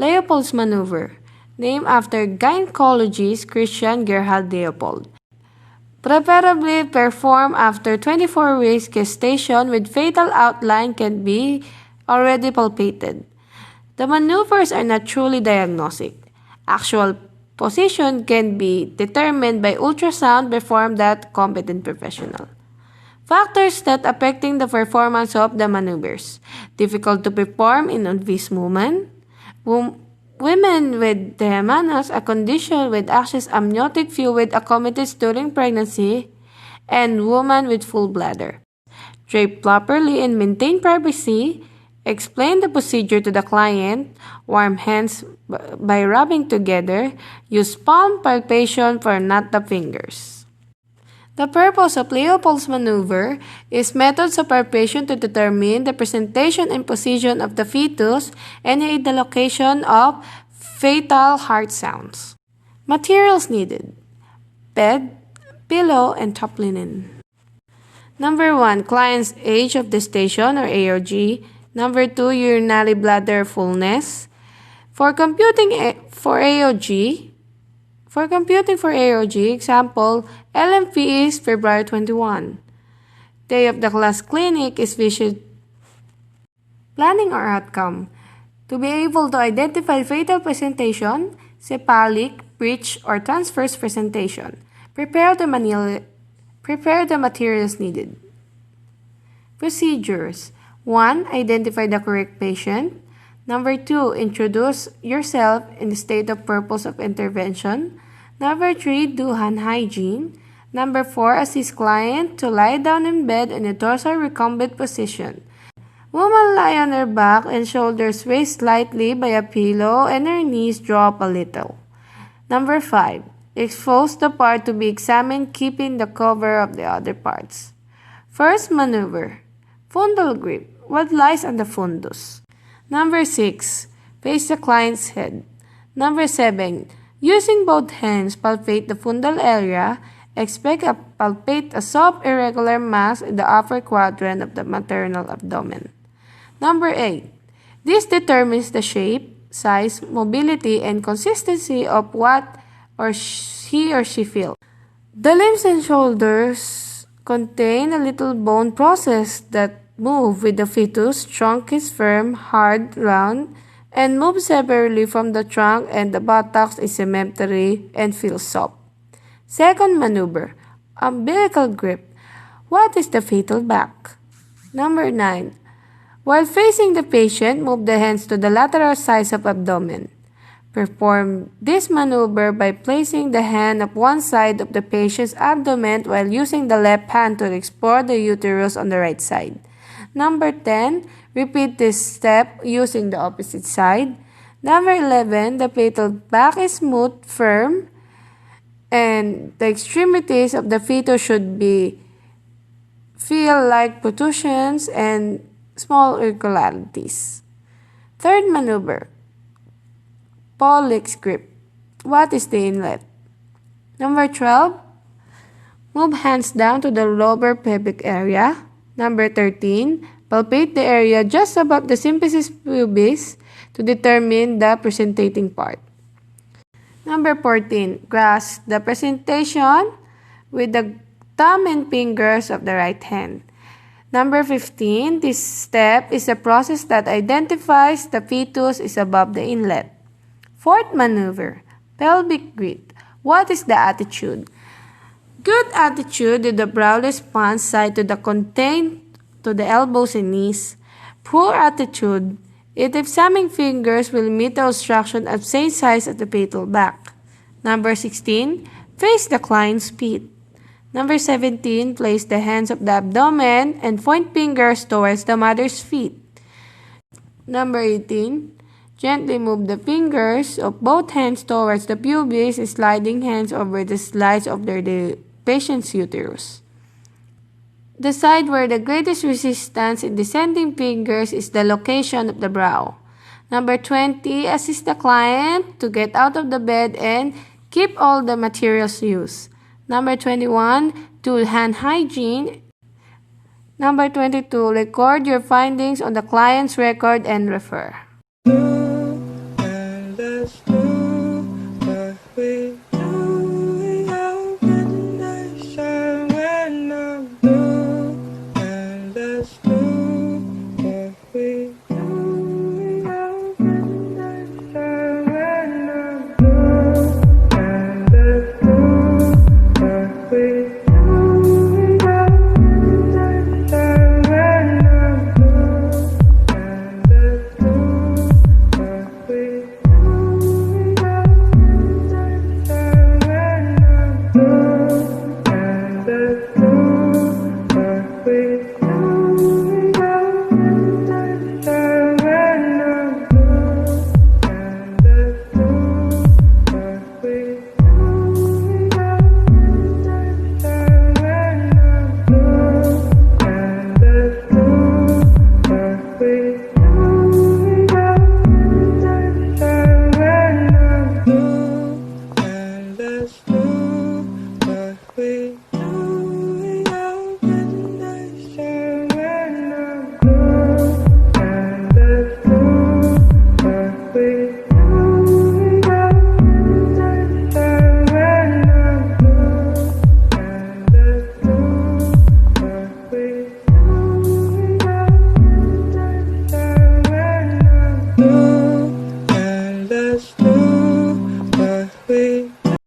Leopold's maneuver, named after gynecologist Christian Gerhard Leopold. Preferably performed after 24 weeks gestation with fetal outline can be already palpated. The maneuvers are not truly diagnostic. Actual position can be determined by ultrasound performed at competent professional. Factors that affecting the performance of the maneuvers. Difficult to perform in obese women. Women with diabetes, a condition with excess amniotic fluid accumulates during pregnancy, and women with full bladder. Drape properly and maintain privacy. Explain the procedure to the client. Warm hands by rubbing together. Use palm palpation for not the fingers. The purpose of Leopold's maneuver is methods of palpation to determine the presentation and position of the fetus and the location of fetal heart sounds. Materials needed: bed, pillow, and top linen. Number 1, client's age of gestation or AOG. Number 2, urinary bladder fullness. For computing for AOG, example, LMP is February 21. Day of the class clinic is visit. Planning or outcome. To be able to identify fetal presentation, cephalic, breech, or transverse presentation. Prepare the materials needed. Procedures. 1. Identify the correct patient. Number 2. Introduce yourself in the state of purpose of intervention. Number 3. Do hand hygiene. Number 4. Assist client to lie down in bed in a dorsal recumbent position. Woman lie on her back and shoulders raised slightly by a pillow and her knees drop a little. Number 5. Expose the part to be examined, keeping the cover of the other parts. First maneuver. Fundal grip. What lies on the fundus? Number 6. Face the client's head. Number 7. Using both hands, palpate the fundal area. Palpate a soft irregular mass in the upper quadrant of the maternal abdomen. Number 8. This determines the shape, size, mobility, and consistency of what he or she feels. The limbs and shoulders contain a little bone process that move with the fetus. Trunk is firm, hard, round, and moves separately from the trunk, and the buttocks is cemetery and feels soft. Second maneuver, umbilical grip. What is the fetal back? Number 9. While facing the patient, move the hands to the lateral sides of abdomen. Perform this maneuver by placing the hand on one side of the patient's abdomen while using the left hand to explore the uterus on the right side. Number 10. Repeat this step using the opposite side. Number 11. The fetal back is smooth, firm, and the extremities of the fetus should feel like protrusions and small irregularities. Third maneuver. Pollex grip. What is the inlet? Number 12. Move hands down to the lower pelvic area. Number 13. Palpate the area just above the symphysis pubis to determine the presentating part. Number 14. Grasp the presentation with the thumb and fingers of the right hand. Number 15. This step is a process that identifies the fetus is above the inlet. Fourth maneuver. Pelvic grip. What is the attitude? Good attitude with the brow response side to the contained to the elbows and knees. Poor attitude. It examining fingers will meet the obstruction at same size at the fetal back. Number 16. Face the client's feet. Number 17. Place the hands of the abdomen and point fingers towards the mother's feet. Number 18. Gently move the fingers of both hands towards the pubis, sliding hands over the slides of the patient's uterus. The side where the greatest resistance in descending fingers is the location of the brow. Number 20. Assist the client to get out of the bed and keep all the materials used. Number 21. Do hand hygiene. Number 22. Record your findings on the client's record and refer. sister.